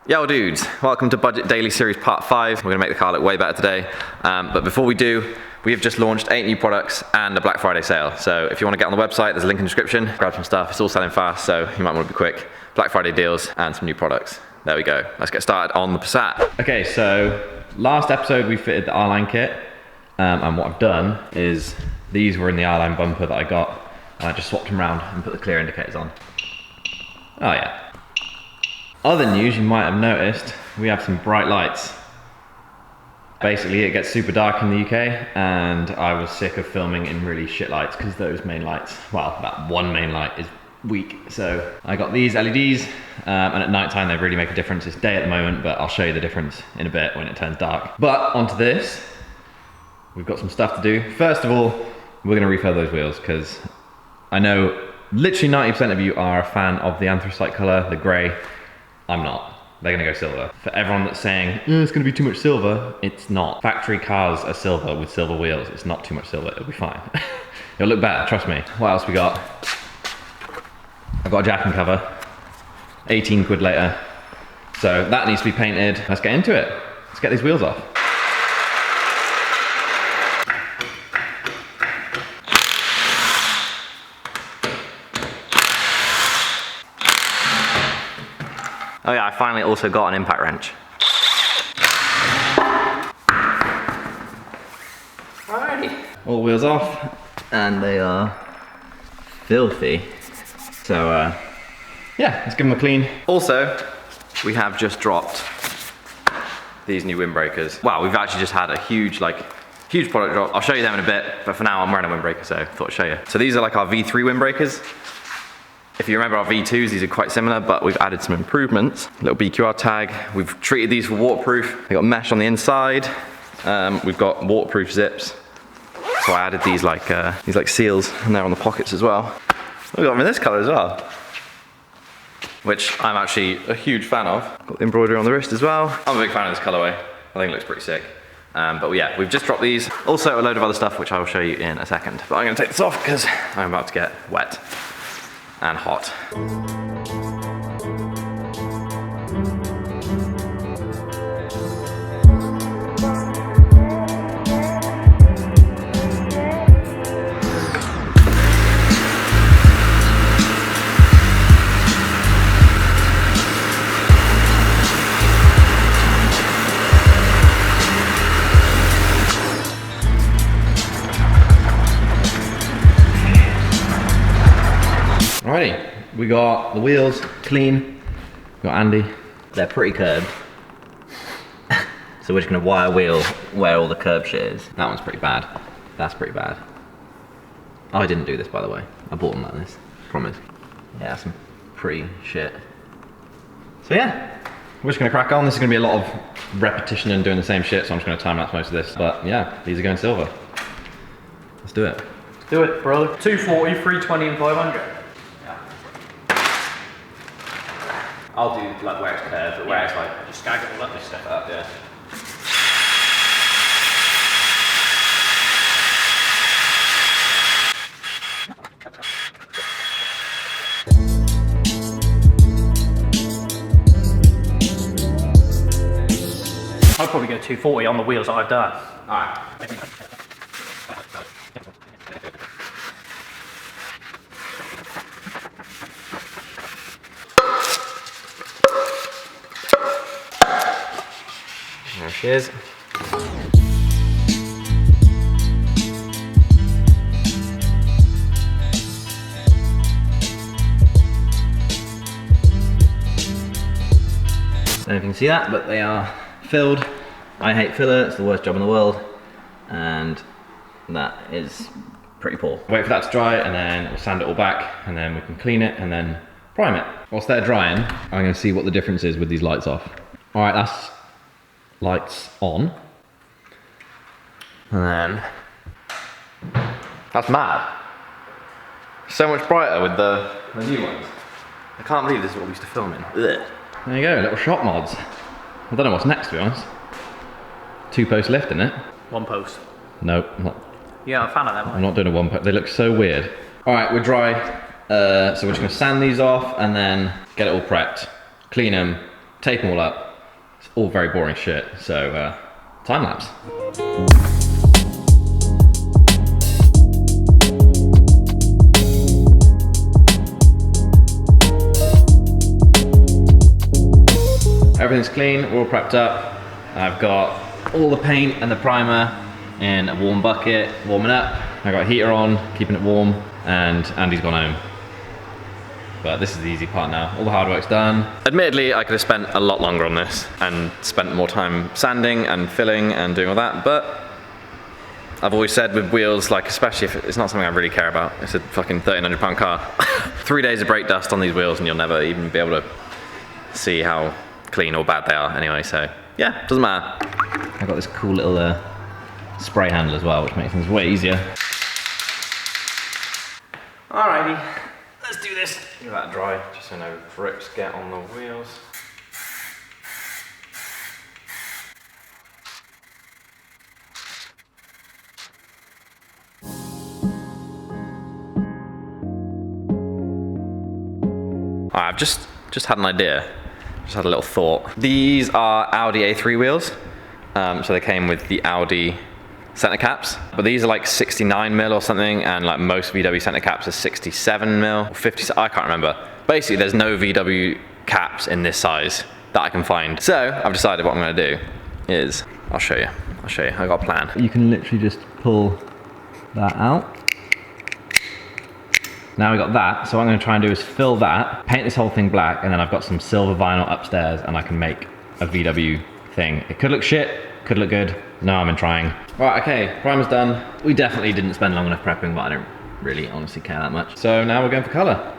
Yo dudes, welcome to Budget Daily Series Part 5. We're gonna make the car look way better today. But before we do, we have just launched 8 new products and a Black Friday sale. So if you wanna get on the website, there's a link in the description. Grab some stuff, it's all selling fast, so you might wanna be quick. Black Friday deals and some new products. There we go, let's get started on the Passat. Okay, so last episode we fitted the R-Line kit. And what I've done is, these were in the R-Line bumper that I got, and I just swapped them around and put the clear indicators on. Oh yeah. Other news you might have noticed, we have some bright lights. Basically it gets super dark in the UK and I was sick of filming in really shit lights because those main lights, well, that one main light is weak. So I got these LEDs and at night time they really make a difference. It's day at the moment, but I'll show you the difference in a bit when it turns dark. But onto this, we've got some stuff to do. First of all, we're gonna refill those wheels because I know literally 90% of you are a fan of the anthracite color, the gray. I'm not. They're gonna go silver. For everyone that's saying, it's gonna be too much silver, it's not. Factory cars are silver with silver wheels. It's not too much silver, it'll be fine. It'll look better, trust me. What else we got? I've got a jacking cover, 18 quid later. So that needs to be painted. Let's get into it. Let's get these wheels off. Oh yeah, I finally also got an impact wrench. Alrighty. All wheels off, and they are filthy. So yeah, let's give them a clean. Also, we have just dropped these new windbreakers. Wow, we've actually just had a huge product drop. I'll show you them in a bit, but for now I'm wearing a windbreaker, so I thought I'd show you. So these are like our V3 windbreakers. If you remember our V2s, these are quite similar, but we've added some improvements. Little BQR tag. We've treated these for waterproof. They got mesh on the inside. We've got waterproof zips. So I added these like seals, and they're on the pockets as well. We've got them in this color as well, which I'm actually a huge fan of. Got the embroidery on the wrist as well. I'm a big fan of this colorway. I think it looks pretty sick. But yeah, we've just dropped these. Also a load of other stuff, which I will show you in a second. But I'm gonna take this off because I'm about to get wet and hot. Alrighty, we got the wheels clean. We got Andy. They're pretty curved. So we're just gonna wire wheel where all the curb shit is. That one's pretty bad. That's pretty bad. Oh, I didn't do this, by the way. I bought them like this, promise. Yeah, that's some pretty shit. So yeah, we're just gonna crack on. This is gonna be a lot of repetition and doing the same shit, so I'm just gonna time lapse most of this. But yeah, these are going silver. Let's do it. Let's do it, bro. 240, 320 and 500. I'll do like where it's curved, but where it's like just skag it all up, just step it up, yeah. I'd probably go 240 on the wheels that I've done. Alright. There she is. Don't know if you can see that, but they are filled. I hate filler, it's the worst job in the world, and that is pretty poor. Wait for that to dry, and then we'll sand it all back, and then we can clean it, and then prime it. Whilst they're drying, I'm gonna see what the difference is with these lights off. All right, that's lights on, and then that's mad. So much brighter with the new ones. I can't believe this is what we used to film in. Ugh. There you go, little shop mods. I don't know what's next, to be honest. 2-post lift in it. 1 post. Nope, not. Yeah, I'm a fan of them. I'm not doing a 1-post. They look so weird. All right, we're dry. So we're just gonna sand these off and then get it all prepped, clean them, tape them all up. It's all very boring shit, so time lapse. Everything's clean, we're all prepped up. I've got all the paint and the primer in a warm bucket, warming up. I got a heater on, keeping it warm, and Andy's gone home. But this is the easy part now. All the hard work's done. Admittedly, I could have spent a lot longer on this and spent more time sanding and filling and doing all that, but I've always said with wheels, like especially if it's not something I really care about, it's a fucking £1,300 car. 3 days of brake dust on these wheels and you'll never even be able to see how clean or bad they are anyway, so yeah, doesn't matter. I've got this cool little spray handle as well, which makes things way easier. Alrighty, let's do this. Give that dry, just so no drips get on the wheels. Alright, I've just had an idea. Just had a little thought. These are Audi A3 wheels. So they came with the Audi center caps, but these are like 69mm or something, and like most VW center caps are 67mm or 50, I can't remember. Basically, there's no VW caps in this size that I can find. So I've decided what I'm gonna do is, I'll show you, I got a plan. You can literally just pull that out. Now we got that, so what I'm gonna try and do is fill that, paint this whole thing black, and then I've got some silver vinyl upstairs, and I can make a VW thing. It could look shit, could look good. No, I'm trying. Right, okay, primer's done. We definitely didn't spend long enough prepping, but I don't really honestly care that much. So now we're going for color.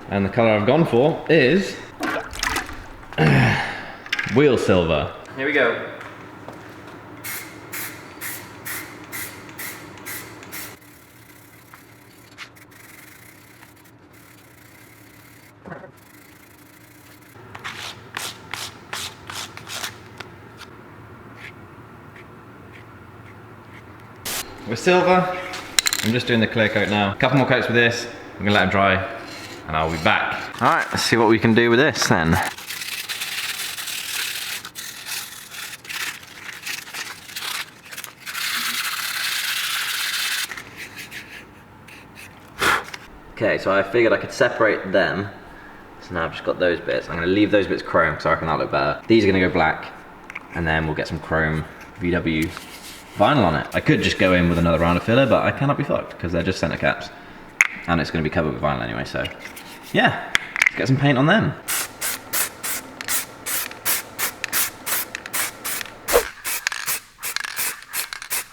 And the color I've gone for is wheel silver. Here we go. With silver, I'm just doing the clear coat now. A couple more coats with this, I'm gonna let them dry, and I'll be back. All right, let's see what we can do with this then. Okay, so I figured I could separate them. So now I've just got those bits. I'm gonna leave those bits chrome, because I reckon that'll look better. These are gonna go black, and then we'll get some chrome VW vinyl on it. I could just go in with another round of filler, but I cannot be fucked because they're just center caps. And it's going to be covered with vinyl anyway, so yeah, let's get some paint on them.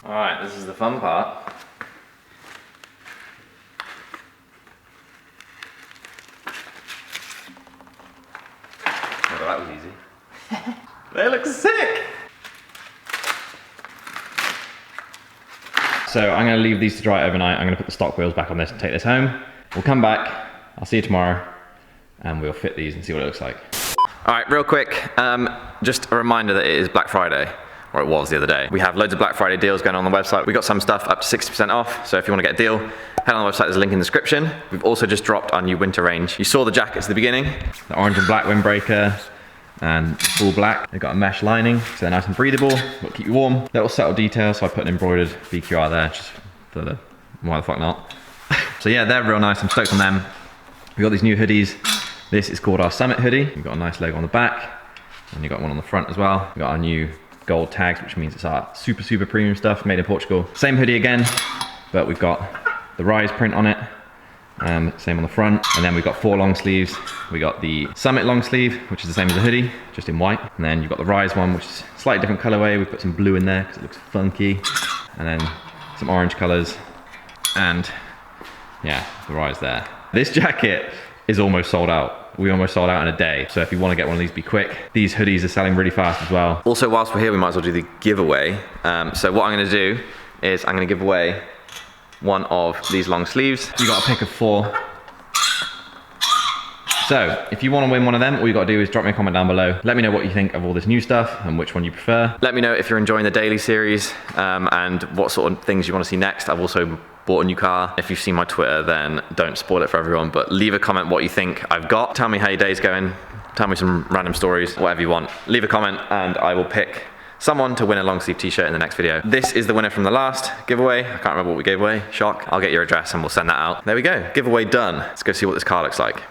Alright, this is the fun part. Oh, that was easy. They look sick! So I'm going to leave these to dry overnight. I'm going to put the stock wheels back on this and take this home. We'll come back, I'll see you tomorrow, and we'll fit these and see what it looks like. All right, real quick, just a reminder that it is Black Friday, or it was the other day. We have loads of Black Friday deals going on the website. We got some stuff up to 60% off, so if you want to get a deal, head on the website, there's a link in the description. We've also just dropped our new winter range. You saw the jackets at the beginning, the orange and black windbreaker, and full black. They've got a mesh lining, so they're nice and breathable, but keep you warm. Little subtle detail, so I put an embroidered BQR there, just for the, why the fuck not. So yeah, they're real nice, I'm stoked on them. We've got these new hoodies. This is called our Summit hoodie. We've got a nice logo on the back, and you've got one on the front as well. We've got our new gold tags, which means it's our super, super premium stuff made in Portugal. Same hoodie again, but we've got the Rise print on it. Same on the front, and then we've got 4 long sleeves. We got the Summit long sleeve, which is the same as the hoodie, just in white. And then you've got the Rise one, which is a slightly different colorway. We put some blue in there because it looks funky, and then some orange colors, and yeah, the Rise there. This jacket is almost sold out. We almost sold out in a day. So if you want to get one of these, be quick. These hoodies are selling really fast as well. Also, whilst we're here, we might as well do the giveaway. So what I'm going to do is I'm going to give away one of these long sleeves. You got a pick of 4. So if you want to win one of them, all you got to do is drop me a comment down below. Let me know what you think of all this new stuff and which one you prefer. Let me know if you're enjoying the daily series and what sort of things you want to see next. I've also bought a new car. If you've seen my Twitter, then don't spoil it for everyone, but leave a comment what you think I've got. Tell me how your day's going. tell me some random stories, whatever you want. Leave a comment and I will pick someone to win a long sleeve t-shirt in the next video. This is the winner from the last giveaway. I can't remember what we gave away, shock. I'll get your address and we'll send that out. There we go, giveaway done. Let's go see what this car looks like.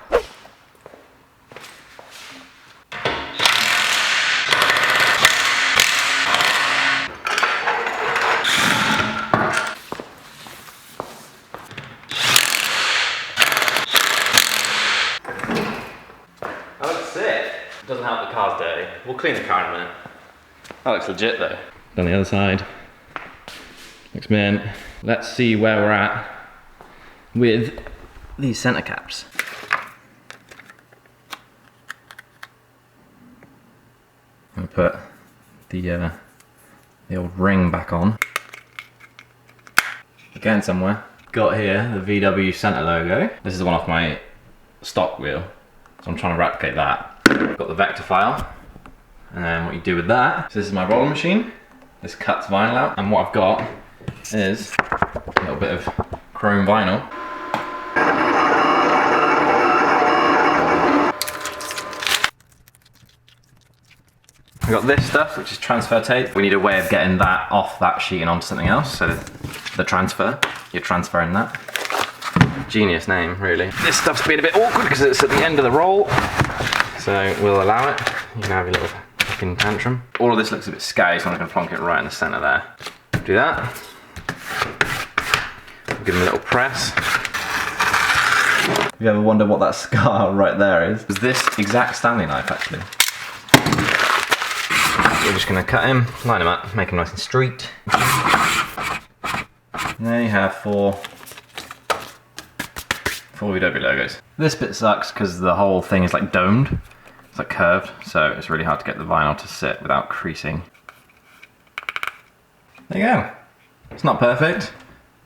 That looks sick. Doesn't help the car's dirty. We'll clean the car in a minute. That looks legit though. On the other side. Looks mint. Let's see where we're at with these center caps. I'm gonna put the old ring back on. Again somewhere. Got here the VW center logo. This is the one off my stock wheel. So I'm trying to replicate that. Got the vector file. And then what you do with that, so this is my roller machine. This cuts vinyl out. And what I've got is a little bit of chrome vinyl. We've got this stuff, which is transfer tape. We need a way of getting that off that sheet and onto something else. So the transfer, you're transferring that. Genius name, really. This stuff's been a bit awkward because it's at the end of the roll. So we'll allow it. You can have your little fucking tantrum. All of this looks a bit scary, so I'm gonna plonk it right in the center there. Do that. Give them a little press. If you ever wonder what that scar right there is, it's this exact Stanley knife actually. We're just gonna cut him, line him up, make him nice and straight. And there you have four VW logos. This bit sucks because the whole thing is like domed. It's like curved, so it's really hard to get the vinyl to sit without creasing. There you go. It's not perfect.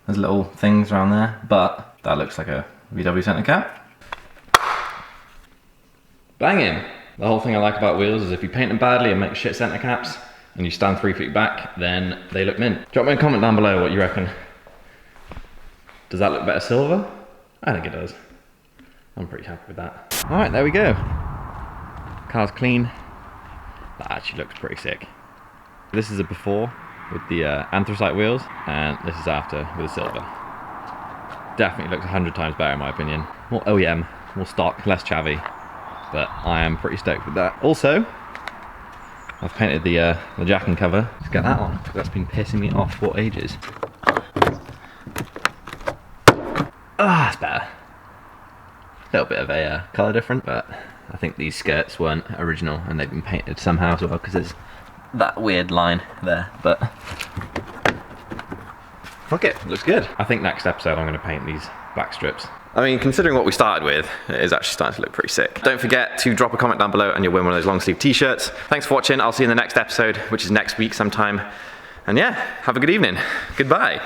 There's little things around there, but that looks like a VW center cap. Banging! The whole thing I like about wheels is if you paint them badly and make shit center caps, and you stand 3 feet back, then they look mint. Drop me a comment down below what you reckon. Does that look better silver? I think it does. I'm pretty happy with that. All right, there we go. Car's clean. That actually looks pretty sick. This is a before with the anthracite wheels, and this is after with the silver. Definitely looks 100 times better in my opinion. More OEM, more stock, less chavvy, but I am pretty stoked with that. Also, I've painted the jacking cover. Let's get that on, because that's been pissing me off for ages. Ah, it's better. A little bit of a colour different, but I think these skirts weren't original and they've been painted somehow as well, because there's that weird line there, but fuck it, looks good. I think next episode I'm going to paint these back strips. I mean, considering what we started with, it is actually starting to look pretty sick. Don't forget to drop a comment down below and you'll win one of those long sleeve t-shirts. Thanks for watching. I'll see you in the next episode, which is next week sometime. And yeah, have a good evening. Goodbye.